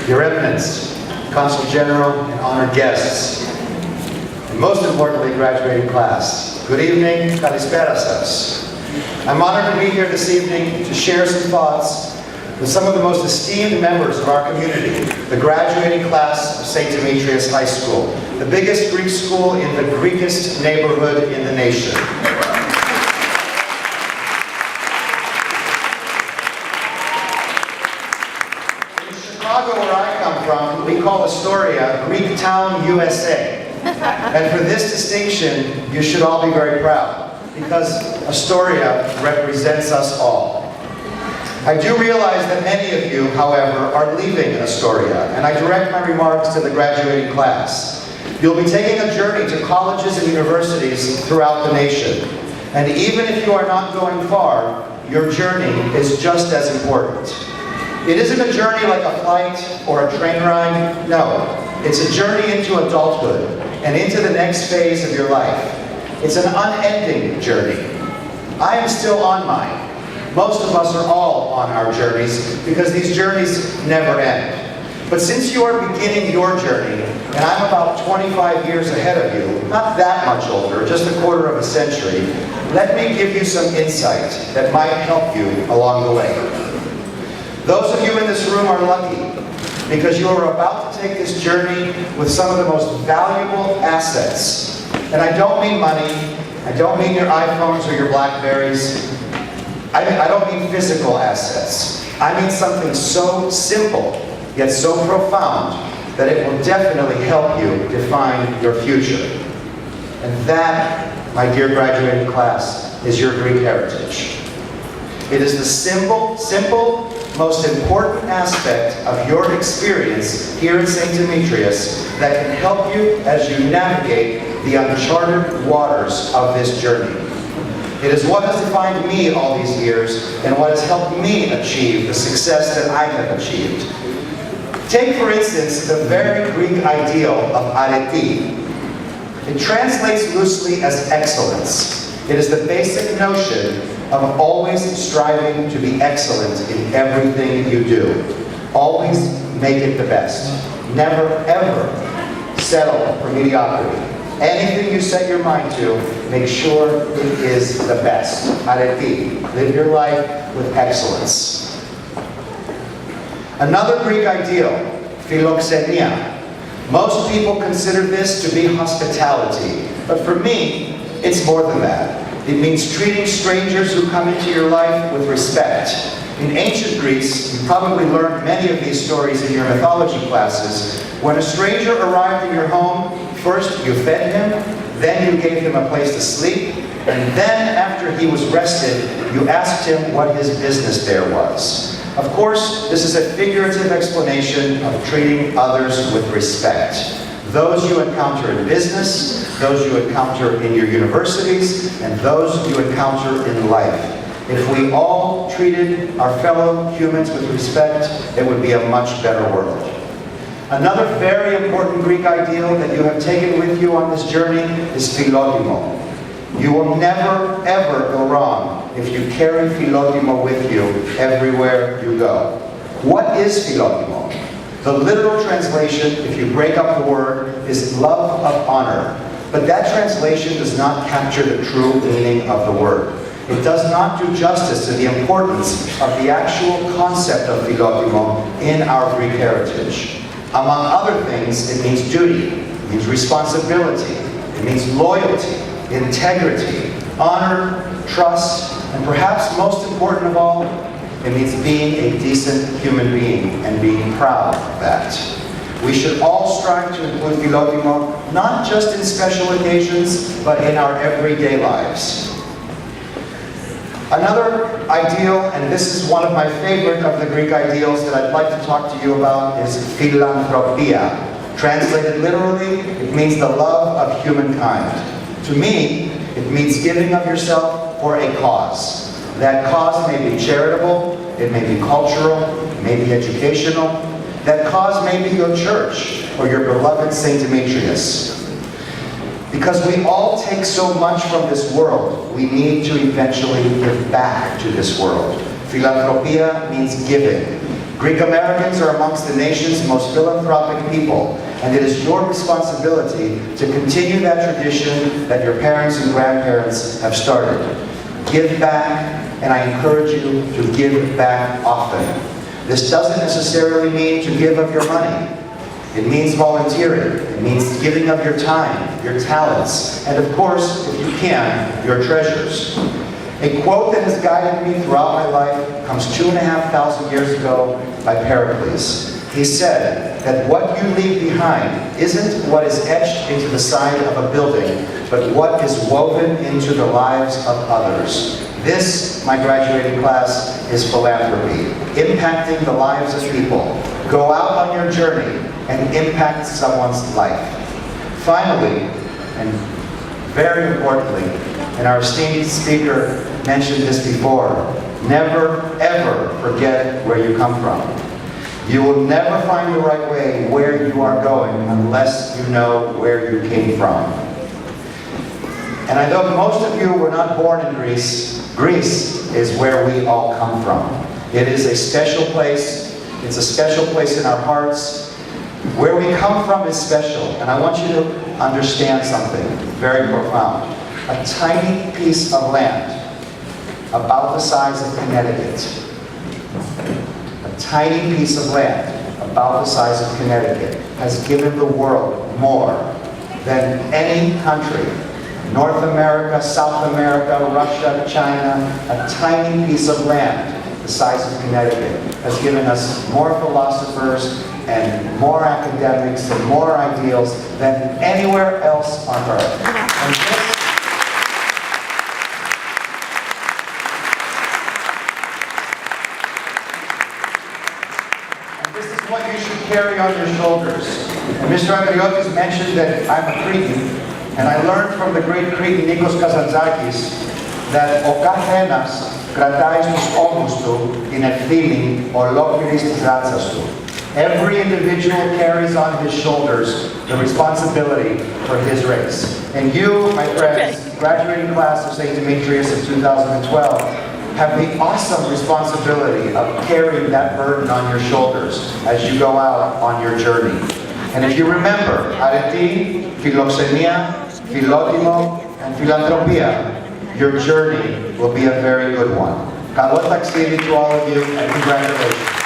Your Eminence, Consul General, and honored guests, and most importantly, graduating class, good evening, kalisperasas. I'm honored to be here this evening to share some thoughts with some of the most esteemed members of our community, the graduating class of St. Demetrius High School, the biggest Greek school in the Greekest neighborhood in the nation. In Chicago, where I come from, we call Astoria Greek Town, USA. And for this distinction, you should all be very proud, because Astoria represents us all. I do realize that many of you, however, are leaving Astoria, and I direct my remarks to the graduating class. You'll be taking a journey to colleges and universities throughout the nation. And even if you are not going far, your journey is just as important. It isn't a journey like a flight or a train ride. No, it's a journey into adulthood and into the next phase of your life. It's an unending journey. I am still on mine. Most of us are all on our journeys because these journeys never end. But since you are beginning your journey, and I'm about 25 years ahead of you, not that much older, just a quarter of a century, let me give you some insight that might help you along the way. Those of you in this room are lucky because you are about to take this journey with some of the most valuable assets. And I don't mean money, I don't mean your iPhones or your Blackberries. I don't mean physical assets. I mean something so simple, yet so profound, that it will definitely help you define your future. And that, my dear graduating class, is your Greek heritage. It is the simple, most important aspect of your experience here at St. Demetrius that can help you as you navigate the uncharted waters of this journey. It is what has defined me all these years and what has helped me achieve the success that I have achieved. Take, for instance, the very Greek ideal of areti. It translates loosely as excellence. It is the basic notion of always striving to be excellent in everything you do. Always make it the best. Never, ever settle for mediocrity. Anything you set your mind to, make sure it is the best. Areti. Live your life with excellence. Another Greek ideal, philoxenia. Most people consider this to be hospitality, but for me, it's more than that. It means treating strangers who come into your life with respect. In ancient Greece, you probably learned many of these stories in your mythology classes. When a stranger arrived in your home, first you fed him, then you gave him a place to sleep, and then after he was rested, you asked him what his business there was. Of course, this is a figurative explanation of treating others with respect. Those you encounter in business, those you encounter in your universities, and those you encounter in life. If we all treated our fellow humans with respect, it would be a much better world. Another very important Greek ideal that you have taken with you on this journey is philotimo. You will never, ever go wrong if you carry philotimo with you everywhere you go. What is philotimo? The literal translation, if you break up the word, is love of honor. But that translation does not capture the true meaning of the word. It does not do justice to the importance of the actual concept of philotimo in our Greek heritage. Among other things, it means duty, it means responsibility, it means loyalty, integrity, honor, trust, and perhaps most important of all, it means being a decent human being and being proud of that. We should all strive to include philotimo, not just in special occasions, but in our everyday lives. Another ideal, and this is one of my favorite of the Greek ideals that I'd like to talk to you about, is philanthropia. Translated literally, it means the love of humankind. To me, it means giving of yourself for a cause. That cause may be charitable, it may be cultural, it may be educational. That cause may be your church or your beloved St. Demetrius. Because we all take so much from this world, we need to eventually give back to this world. Philanthropia means giving. Greek Americans are amongst the nation's most philanthropic people, and it is your responsibility to continue that tradition that your parents and grandparents have started. Give back, and I encourage you to give back often. This doesn't necessarily mean to give of your money. It means volunteering. It means giving of your time, your talents, and of course, if you can, your treasures. A quote that has guided me throughout my life comes 2,500 years ago by Pappas. He said that what you leave behind isn't what is etched into the side of a building, but what is woven into the lives of others. This, my graduating class, is philanthropy, impacting the lives of people. Go out on your journey and impact someone's life. Finally, and very importantly, and our esteemed speaker mentioned this before, never ever forget where you come from. You will never find the right way where you are going unless you know where you came from. And I know most of you were not born in Greece. Greece is where we all come from. It is a special place. It's a special place in our hearts. Where we come from is special, and I want you to understand something very profound. A tiny piece of land, about the size of Connecticut, a tiny piece of land, about the size of Connecticut, has given the world more than any country. North America, South America, Russia, China, a tiny piece of land the size of Connecticut has given us more philosophers and more academics and more ideals than anywhere else on earth. And this is what you should carry on your shoulders. And Mr. Andriotis mentioned that I'm a Cretan, and I learned from the great Cretan Nikos Kazantzakis that ο καθένας κρατάει στους ώμους του την ευθύνη ολόκληρης της ράτσας του. Every individual carries on his shoulders the responsibility for his race. And you, my friends, graduating class of St. Demetrius in 2012, have the awesome responsibility of carrying that burden on your shoulders as you go out on your journey. And if you remember, αρετή, φιλοξενία, φιλότιμο, and philanthropia, your journey will be a very good one. Καλό ταξίδι to all of you, and congratulations.